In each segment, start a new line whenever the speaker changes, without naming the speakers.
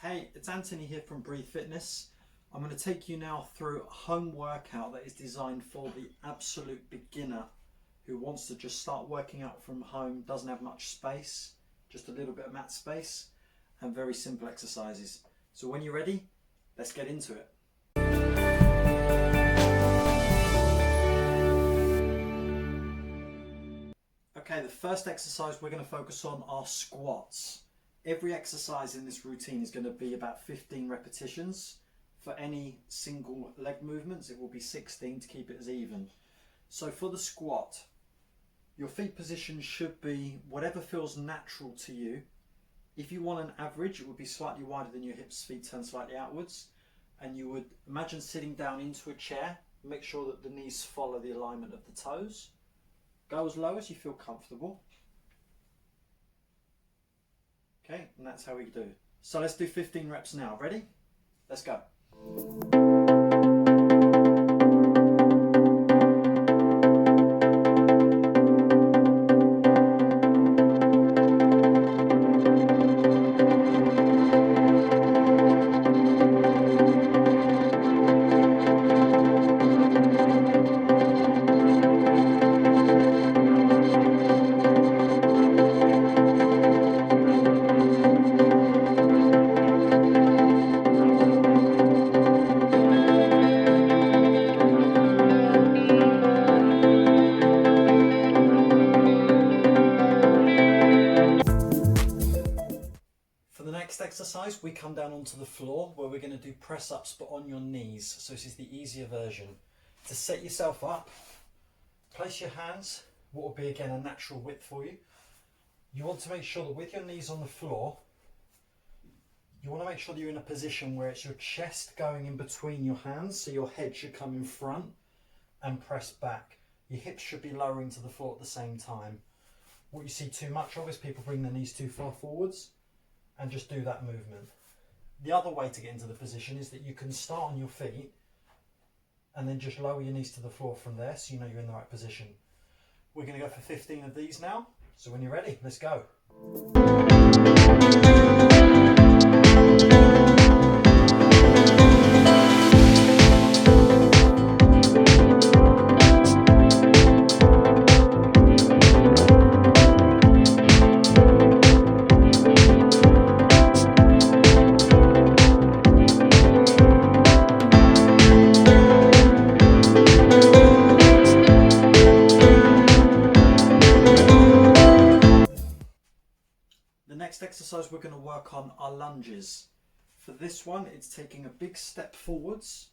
Hey, it's Anthony here from Breathe Fitness. I'm going to take you now through a home workout that is designed for the absolute beginner who wants to just start working out from home, doesn't have much space, just a little bit of mat space, and very simple exercises. So when you're ready, let's get into it. Okay, the first exercise we're going to focus on are squats. Every exercise in this routine is going to be about 15 repetitions. For any single leg movements, it will be 16 to keep it as even. So for the squat, your feet position should be whatever feels natural to you. If you want an average, it would be slightly wider than your hips, feet turn slightly outwards. And you would imagine sitting down into a chair. Make sure that the knees follow the alignment of the toes. Go as low as you feel comfortable. Okay, and that's how we do. So let's do 15 reps now. Ready? Let's go. Exercise, we come down onto the floor where we're going to do press ups but on your knees. So this is the easier version. To set yourself up, place your hands, what will be again a natural width for you. You want to make sure that with your knees on the floor, you want to make sure that you're in a position where it's your chest going in between your hands, so your head should come in front and press back. Your hips should be lowering to the floor at the same time. What you see too much of is people bring their knees too far forwards and just do that movement. The other way to get into the position is that you can start on your feet and then just lower your knees to the floor from there, so you know you're in the right position. We're going to go for 15 of these now, so when you're ready, let's go. Exercise we're going to work on are lunges. For this one, it's taking a big step forwards,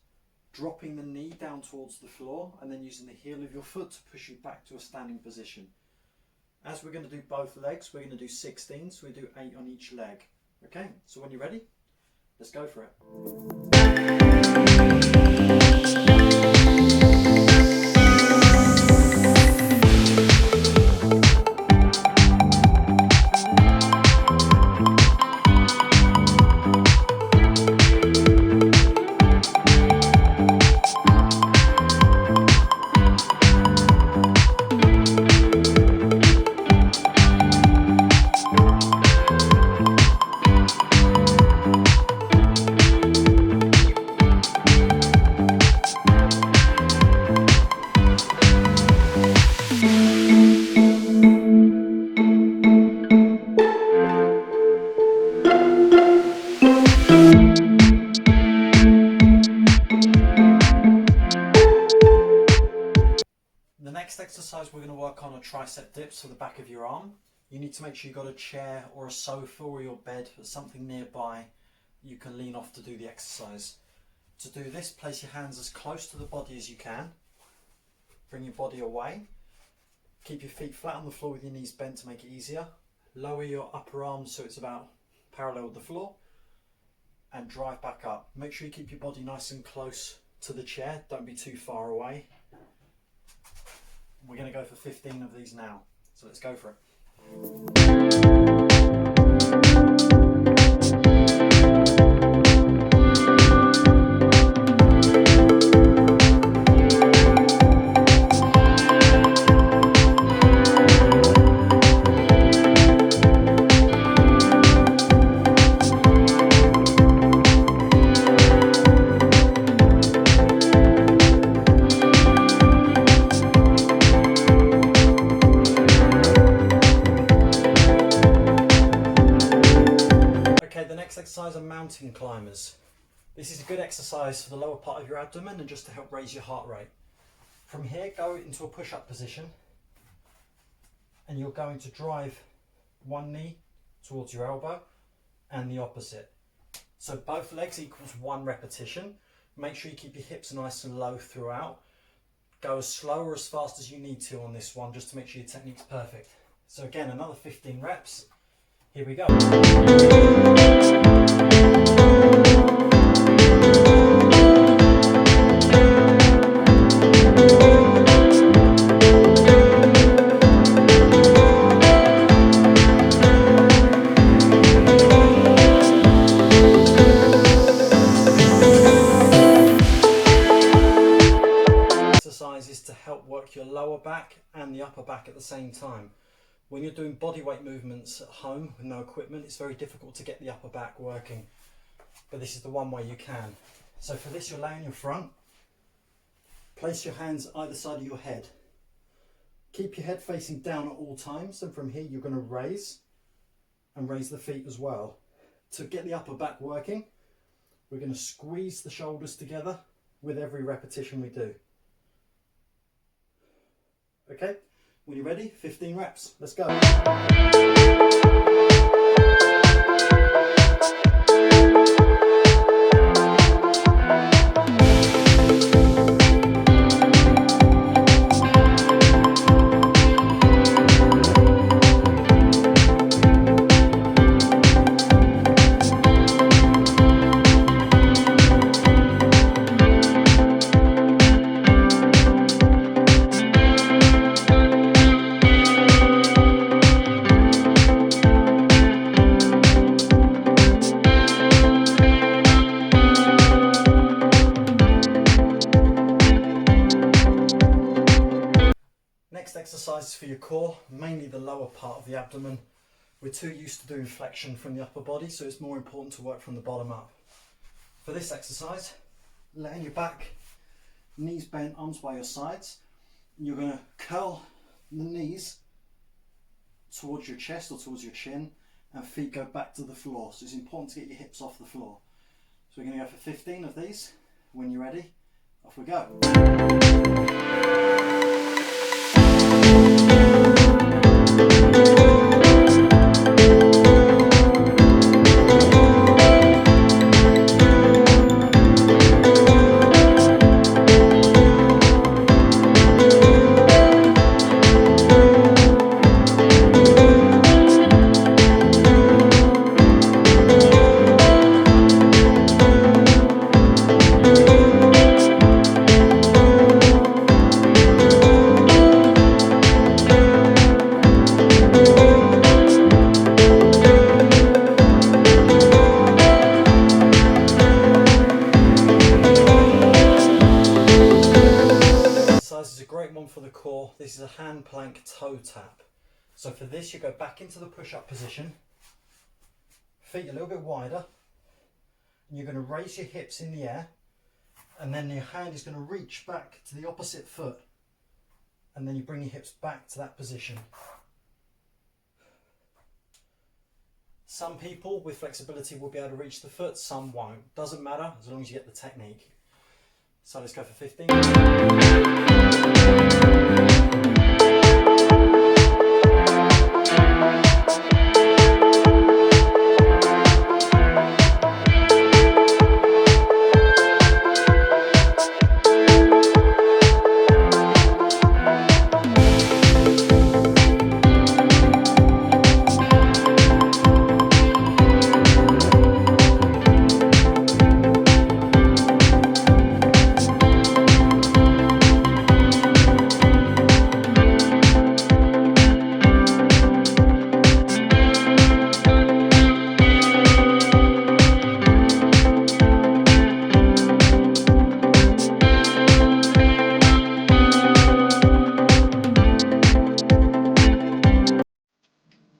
dropping the knee down towards the floor, and then using the heel of your foot to push you back to a standing position. As we're going to do both legs, we're going to do 16, so we do 8 on each leg. Okay, so when you're ready, let's go for it. The next exercise we're going to work on are tricep dips for the back of your arm. You need to make sure you've got a chair or a sofa or your bed or something nearby you can lean off to do the exercise. To do this, place your hands as close to the body as you can. Bring your body away. Keep your feet flat on the floor with your knees bent to make it easier. Lower your upper arms so it's about parallel with the floor. And drive back up. Make sure you keep your body nice and close to the chair. Don't be too far away. We're going to go for 15 of these now. So let's go for it. Okay, the next exercise are mountain climbers. This is a good exercise for the lower part of your abdomen and just to help raise your heart rate. From here, go into a push-up position and you're going to drive one knee towards your elbow and the opposite. So both legs equals 1 repetition. Make sure you keep your hips nice and low throughout. Go as slow or as fast as you need to on this one, just to make sure your technique's perfect. So again, another 15 reps. Here we go. Exercises to help work your lower back and the upper back at the same time. When you're doing bodyweight movements at home with no equipment, it's very difficult to get the upper back working, but this is the one way you can. So for this, you'll lay on your front, place your hands either side of your head, keep your head facing down at all times, and from here you're going to raise the feet as well. To get the upper back working, we're going to squeeze the shoulders together with every repetition we do. Okay, when you're ready, 15 reps, let's go. Next exercise is for your core, mainly the lower part of the abdomen. We're too used to doing flexion from the upper body, so it's more important to work from the bottom up. For this exercise, lay on your back, knees bent, arms by your sides. You're going to curl the knees towards your chest or towards your chin, and feet go back to the floor. So it's important to get your hips off the floor. So we're going to go for 15 of these. When you're ready, off we go. For the core, this is a hand plank toe tap. So for this, you go back into the push-up position, feet a little bit wider, and you're going to raise your hips in the air, and then your hand is going to reach back to the opposite foot, and then you bring your hips back to that position. Some people with flexibility will be able to reach the foot, some won't. Doesn't matter as long as you get the technique. So let's go for 15.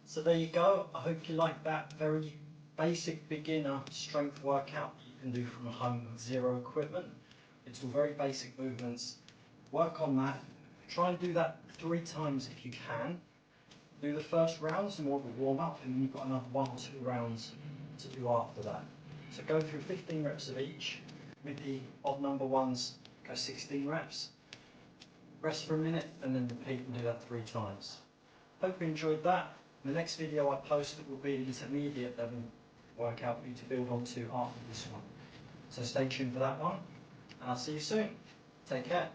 So there you go. I hope you like that very basic beginner strength workout you can do from home with zero equipment. It's all very basic movements. Work on that. Try and do that 3 times if you can. Do the first round as more of a warm up, and then you've got another 1 or 2 rounds to do after that. So go through 15 reps of each. With the odd number ones, go 16 reps. Rest for a minute and then repeat and do that 3 times. Hope you enjoyed that. The next video I post will be an intermediate level workout for you to build onto after this one. So stay tuned for that one, and I'll see you soon. Take care.